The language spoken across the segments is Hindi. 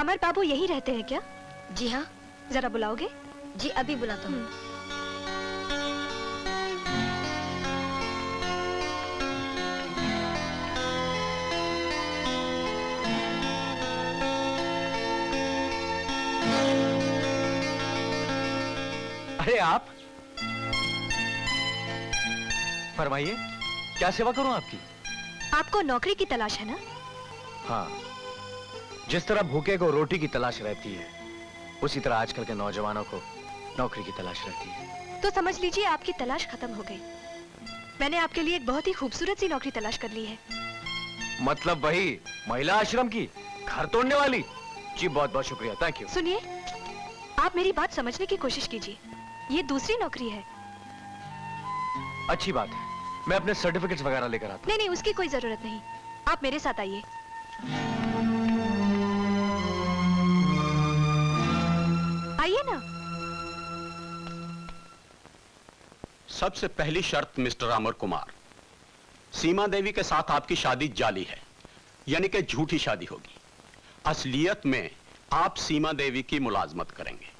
अमर बाबू यही रहते हैं क्या? जी हाँ। जरा बुलाओगे? जी अभी बुलाता हूँ। अरे आप, फरमाइए, क्या सेवा करूं आपकी? आपको नौकरी की तलाश है ना? हाँ, जिस तरह भूखे को रोटी की तलाश रहती है, उसी तरह आजकल के नौजवानों को नौकरी की तलाश रहती है। तो समझ लीजिए आपकी तलाश खत्म हो गई। मैंने आपके लिए एक बहुत ही खूबसूरत सी नौकरी तलाश कर ली है। मतलब वही महिला आश्रम की, घर तोड़ने वाली? जी बहुत बहुत शुक्रिया, थैंक यू। सुनिए, आप मेरी बात समझने की कोशिश कीजिए। ये दूसरी नौकरी है। अच्छी बात है, मैं अपने सर्टिफिकेट्स वगैरह लेकर आता हूं। नहीं नहीं, उसकी कोई जरूरत नहीं। आप मेरे साथ आइए। आइए ना। सबसे पहली शर्त मिस्टर अमर कुमार, सीमा देवी के साथ आपकी शादी जाली है, यानी कि झूठी शादी होगी। असलियत में आप सीमा देवी की मुलाजमत करेंगे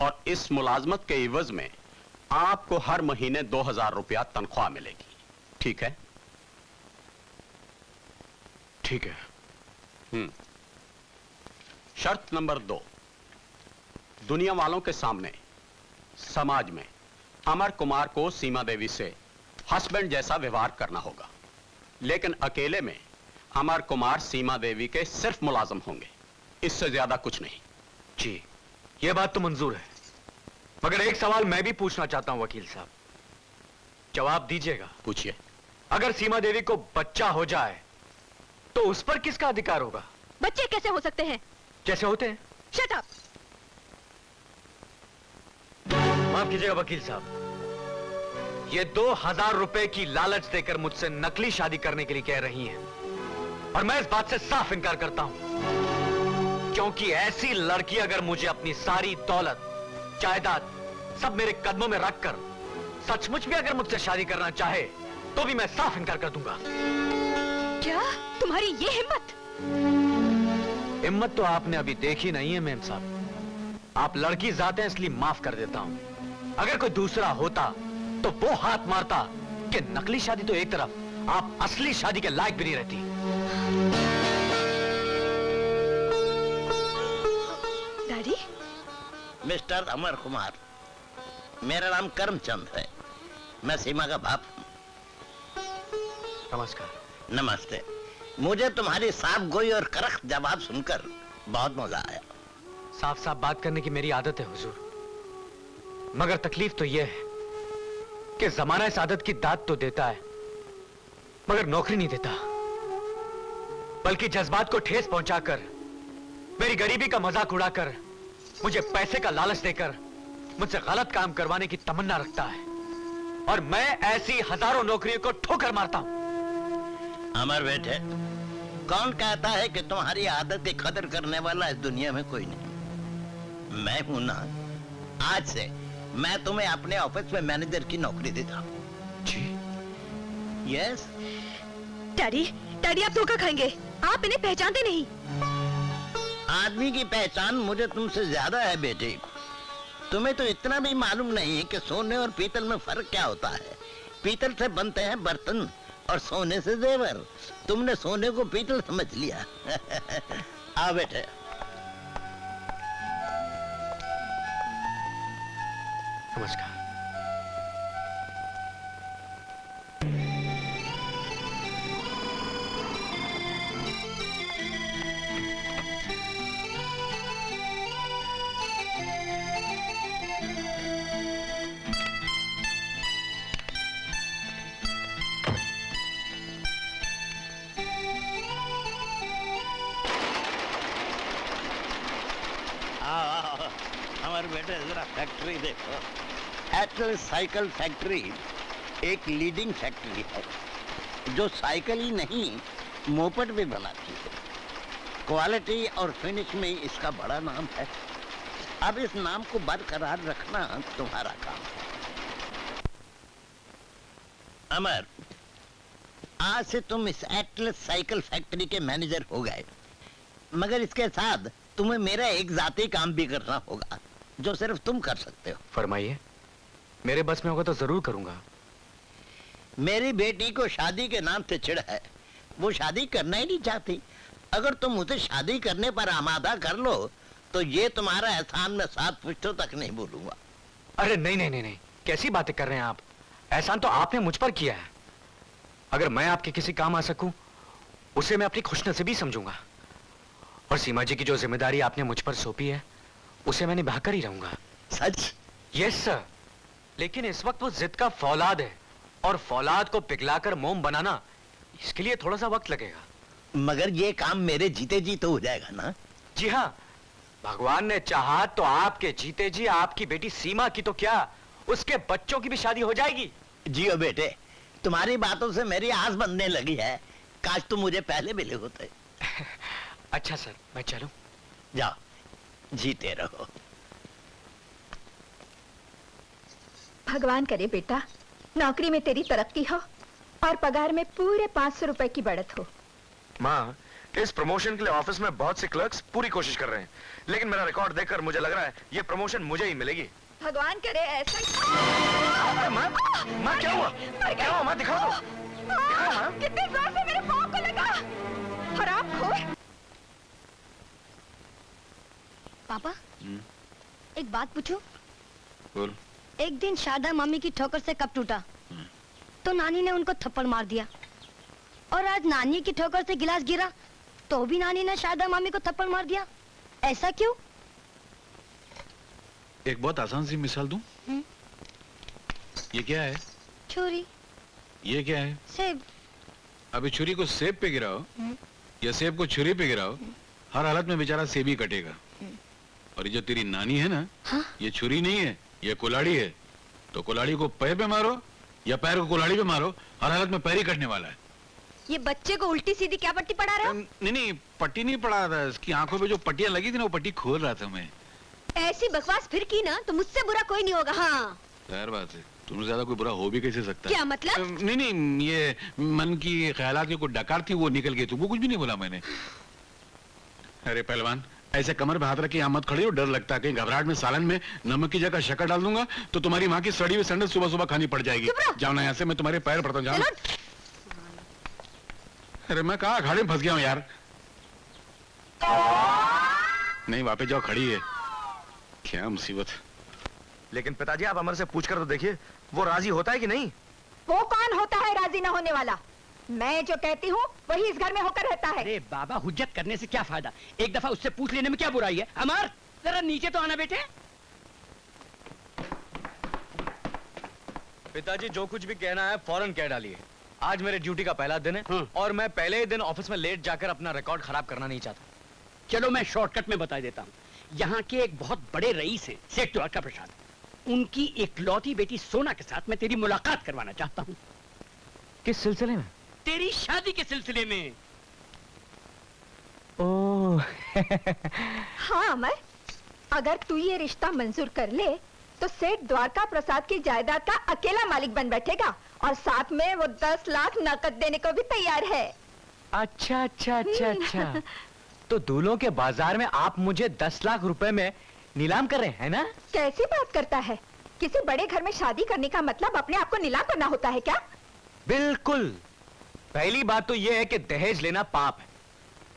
और इस मुलाजमत के इवज में आपको हर महीने 2000 रुपया तनख्वाह मिलेगी। ठीक है? ठीक है। शर्त नंबर 2, दुनिया वालों के सामने, समाज में अमर कुमार को सीमा देवी से हस्बैंड जैसा व्यवहार करना होगा, लेकिन अकेले में अमर कुमार सीमा देवी के सिर्फ मुलाजम होंगे, इससे ज्यादा कुछ नहीं। जी, यह बात तो मंजूर है, मगर एक सवाल मैं भी पूछना चाहता हूं वकील साहब, जवाब दीजिएगा। पूछिए। अगर सीमा देवी को बच्चा हो जाए तो उस पर किसका अधिकार होगा? बच्चे कैसे हो सकते हैं? जैसे होते हैं। Shut up. माफ कीजिएगा वकील साहब, ये 2000 रुपए की लालच देकर मुझसे नकली शादी करने के लिए कह रही हैं, और मैं इस बात से साफ इनकार करता हूं, क्योंकि ऐसी लड़की अगर मुझे अपनी सारी दौलत, जायदाद सब मेरे कदमों में रखकर सचमुच भी अगर मुझसे शादी करना चाहे तो भी मैं साफ इनकार कर दूंगा। क्या तुम्हारी ये हिम्मत? हिम्मत तो आपने अभी देखी नहीं है मेम साहब। आप लड़की जाते हैं इसलिए माफ कर देता हूं, अगर कोई दूसरा होता तो वो हाथ मारता कि नकली शादी तो एक तरफ, आप असली शादी के लायक भी नहीं रहती। डैडी? मिस्टर अमर कुमार, मेरा नाम करमचंद है, मैं सीमा का बाप हूं। नमस्कार। नमस्ते। मुझे तुम्हारी साफ गोई और करख्त जवाब सुनकर बहुत मजा आया। साफ साफ बात करने की मेरी आदत है हुजूर, मगर तकलीफ तो यह है कि जमाना इस आदत की दाद तो देता है मगर नौकरी नहीं देता, बल्कि जज्बात को ठेस पहुंचाकर, मेरी गरीबी का मजाक उड़ाकर, मुझे पैसे का लालच देकर मुझसे गलत काम करवाने की तमन्ना रखता है, और मैं ऐसी हजारों नौकरियों को ठोकर मारता हूं। अमर बेटे, कौन कहता है कि तुम्हारी आदत की कदर करने वाला इस दुनिया में कोई नहीं? मैं हूं ना। आज से मैं तुम्हें अपने ऑफिस में मैनेजर की नौकरी देता हूं। जी। यस। डैडी, डैडी आप धोखा खाएंगे, आप इन्हें पहचानते नहीं। आदमी की पहचान मुझे तुमसे ज्यादा है बेटे। तुम्हें तो इतना भी मालूम नहीं है कि सोने और पीतल में फर्क क्या होता है। पीतल से बनते हैं बर्तन और सोने से जेवर। तुमने सोने को पीतल समझ लिया। आओ बेटे। नमस्कार। हमारे बेटे जरा फैक्ट्री देखो। एटल साइकिल फैक्ट्री एक लीडिंग फैक्ट्री है जो साइकिल ही नहीं मोपेड भी बनाती है। क्वालिटी और फिनिश में इसका बड़ा नाम है। अब इस नाम को बरकरार रखना तुम्हारा काम है। अमर, आज से तुम इस एटल साइकिल फैक्ट्री के मैनेजर हो गए, मगर इसके साथ तुम्हें मेरा एक जाती काम भी करना होगा जो सिर्फ तुम कर सकते हो। फरमाइए, मेरे बस में होगा तो जरूर करूंगा। मेरी बेटी को शादी के नाम से चिढ़ है, वो शादी करना ही नहीं चाहती। अगर तुम उसे शादी करने पर आमादा कर लो तो ये तुम्हारा एहसान मैं 7 पुश्तों तक नहीं भूलूंगा। अरे नहीं नहीं नहीं नहीं, कैसी बातें कर रहे हैं आप? एहसान तो आपने मुझ पर किया है। अगर मैं आपके किसी काम आ सकूं उसे मैं अपनी खुशनसीबी समझूंगा। और सीमा जी की जो जिम्मेदारी आपने मुझ पर सौंपी है उसे मैं निभाकर ही रहूंगा। सच? Yes sir. लेकिन इस वक्त वो जिद का फौलाद है और फौलाद को पिघलाकर मोम बनाना, इसके लिए थोड़ा सा वक्त लगेगा। मगर ये काम मेरे जीते जी तो हो जाएगा ना? जी हाँ, भगवान ने चाहा तो आपके जीते जी आपकी बेटी सीमा की तो क्या, उसके बच्चों की भी शादी हो जाएगी। जियो बेटे, तुम्हारी बातों से मेरी आस बनने लगी है। काश तुम मुझे पहले मिले होते। अच्छा सर, मैं चलूं? जाओ, जीते रहो। भगवान करे बेटा नौकरी में तेरी तरक्की हो और पगार में पूरे 500 रुपए की बढ़त हो। माँ, इस प्रमोशन के लिए ऑफिस में बहुत से क्लर्क्स पूरी कोशिश कर रहे हैं, लेकिन मेरा रिकॉर्ड देखकर मुझे लग रहा है ये प्रमोशन मुझे ही मिलेगी। भगवान करे ऐसा। अरे माँ, माँ क्या हुआ? क्या हुआ माँ? दिखाओ तो। दिखाओ माँ। कितने जोर से मेरे पाँव को लगा। हरामखोर। पापा, एक बात पूछूं? बोल। एक दिन शारदा मम्मी की ठोकर से कप टूटा तो नानी ने उनको थप्पड़ मार दिया, और आज नानी की ठोकर से गिलास गिरा तो भी नानी ने शारदा मम्मी को थप्पड़ मार दिया। ऐसा क्यों? एक बहुत आसान सी मिसाल दूं? ये क्या है? छुरी। ये क्या है? सेब। अभी छुरी को सेब पे गिराओ या सेब को छुरी पे गिराओ, हर हालत में बेचारा सेब ही कटेगा। और ये जो तेरी नानी है ना, हाँ? ये छुरी नहीं है, ये कुल्हाड़ी है। तो कुल्हाड़ी को पैर पे मारो या पैर को कुल्हाड़ी पे मारो, हर हालत में पैर ही कटने वाला है। ये बच्चे को उल्टी सीधी क्या पट्टी पढ़ा रहे हो? नहीं नहीं, पट्टी नहीं पड़ा था, इसकी आंखों पे जो पट्टियां लगी थी ना, वो पट्टी खोल रहा था मैं। ऐसी बकवास फिर की ना तो मुझसे बुरा कोई नहीं होगा। हाँ, जाहिर बात है, तुमसे ज्यादा कोई बुरा हो भी कैसे सकता है? क्या मतलब? नहीं नहीं, ये मन की ख्यालात की कोई डकार थी, वो निकल गई। तुमको कुछ भी नहीं बोला मैंने। अरे पहलवान, ऐसे कमर पे हाथ रख के यहाँ मत खड़े हो, डर लगता है कहीं घबराहट में सालन में नमक की जगह शक्कर डाल दूंगा तो तुम्हारी माँ की सड़ी हुई सैंडल सुबह सुबह खानी पड़ जाएगी। जाओ ना यहाँ से, मैं तुम्हारे पैर पड़ता हूँ। जाओ। अरे मैं कहाँ अखाड़े में फंस गया हूँ यार। नहीं, वापस जाओ, खड़ी है। क्या मुसीबत। लेकिन पिताजी, आप अमर से पूछकर तो देखिए, वो राजी होता है कि नहीं? वो कौन होता है राजी न होने वाला? मैं जो कहती हूँ वही इस घर में होकर रहता है। अरे बाबा, हुज्जत करने से क्या फायदा? एक दफा उससे पूछ लेने में क्या बुराई है? अमर, जरा नीचे तो आना बेटे। पिताजी, जो कुछ भी कहना है फौरन कह डालिए। आज मेरे ड्यूटी का पहला दिन है और मैं पहले ही दिन ऑफिस में लेट जाकर अपना रिकॉर्ड खराब करना नहीं चाहता। चलो मैं शॉर्टकट में बता देता हूँ। यहाँ के एक बहुत बड़े रईस हैं, सेठ द्वारका प्रसाद। उनकी इकलौती बेटी सोना के साथ मैं तेरी मुलाकात करवाना चाहता हूँ। किस सिलसिले में? तेरी शादी के सिलसिले में। ओह। हाँ अमर, अगर तू ये रिश्ता मंजूर कर ले तो सेठ द्वारका प्रसाद की जायदाद का अकेला मालिक बन बैठेगा और साथ में वो 10 लाख नकद देने को भी तैयार है। अच्छा अच्छा अच्छा अच्छा। तो दूल्हों के बाजार में आप मुझे 10 लाख रुपए में नीलाम कर रहे हैं ना? कैसी बात करता है? किसी बड़े घर में शादी करने का मतलब अपने आप को नीलाम करना होता है क्या? बिल्कुल। पहली बात तो यह है कि दहेज लेना पाप है,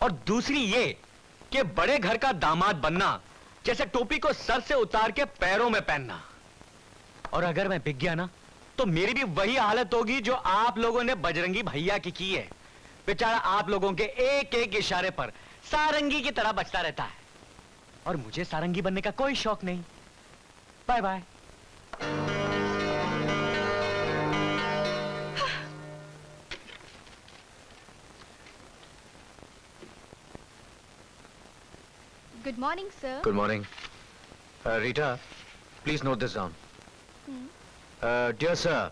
और दूसरी ये कि बड़े घर का दामाद बनना जैसे टोपी को सर से उतार के पैरों में पहनना। और अगर मैं बिक गया ना तो मेरी भी वही हालत होगी जो आप लोगों ने बजरंगी भैया की है। बेचारा आप लोगों के एक एक इशारे पर सारंगी की तरह बचता रहता है, और मुझे सारंगी बनने का कोई शौक नहीं। Bye bye. Good morning sir. Good morning. Rita, please note this down. Dear sir,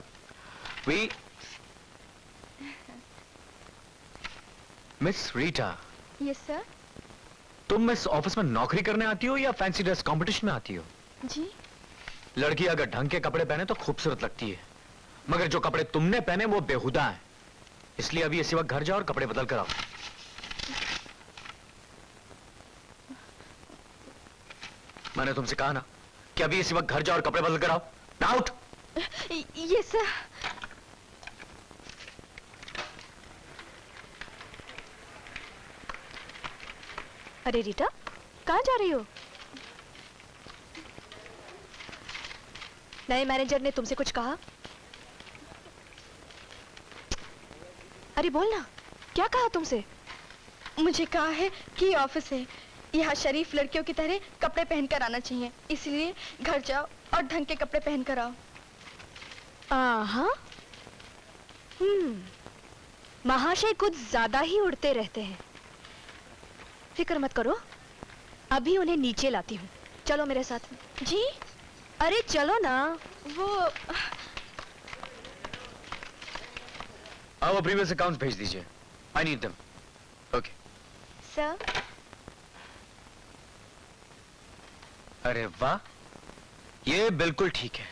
Miss Rita, yes sir. तुम इस ऑफिस में नौकरी करने आती हो या फैंसी ड्रेस कंपटीशन में आती हो? जी। लड़की अगर ढंग के कपड़े पहने तो खूबसूरत लगती है, मगर जो कपड़े तुमने पहने वो बेहुदा हैं। इसलिए अभी इसी वक्त घर जाओ और कपड़े बदल कर आओ। मैंने तुमसे कहा ना कि अभी इसी वक्त घर जाओ और कपड़े बदल कर आओ। Now out. ये सर। अरे रीटा, कहाँ जा रही हो? नए मैनेजर ने तुमसे कुछ कहा? अरे बोल ना, क्या कहा तुमसे? मुझे कहा है कि ऑफिस है, यहाँ शरीफ लड़कियों की तरह कपड़े पहनकर आना चाहिए, इसलिए घर जाओ और ढंग के कपड़े पहनकर आओ। हाँ। महाशय कुछ ज्यादा ही उड़ते रहते हैं। फिक्र मत करो, अभी उन्हें नीचे लाती हूँ। चलो मेरे साथ। जी? अरे चलो ना। वो वो प्रीवियस अकाउंट्स भेज दीजिए। I need them. Okay. Sir. अरे वाह, ये बिल्कुल ठीक है।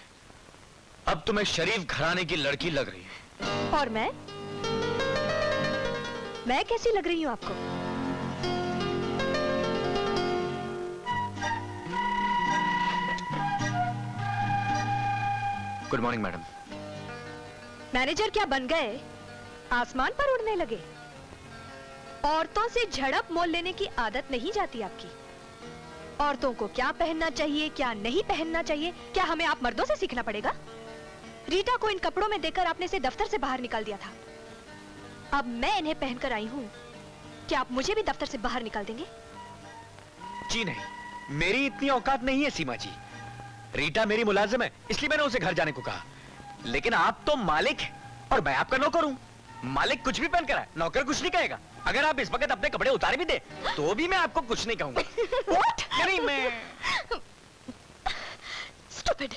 अब तुम एक शरीफ घराने की लड़की लग रही है। और मैं कैसी लग रही हूँ आपको? Good morning madam. मैनेजर क्या बन गए? आसमान पर उड़ने लगे? औरतों से झड़प मोल लेने की आदत नहीं जाती आपकी? औरतों को क्या पहनना चाहिए, क्या नहीं पहनना चाहिए, क्या हमें आप मर्दों से सीखना पड़ेगा? रीटा को इन कपड़ों में देखकर आपने इसे दफ्तर से बाहर निकाल दिया था। अब मैं इन्हें पहनकर आई हूँ, क्या आप मुझे भी दफ्तर से बाहर निकाल देंगे? जी नहीं, मेरी इतनी औकात नहीं है सीमा जी। रीटा मेरी मुलाजिम है, इसलिए मैंने उसे घर जाने को कहा। लेकिन आप तो मालिक हैं और मैं आपका नौकर हूँ। मालिक कुछ भी पहनकर आए, नौकर कुछ नहीं कहेगा। अगर आप इस वक्त अपने कपड़े उतारे भी दे तो भी मैं आपको कुछ नहीं कहूंगा। नहीं, मैं Stupid!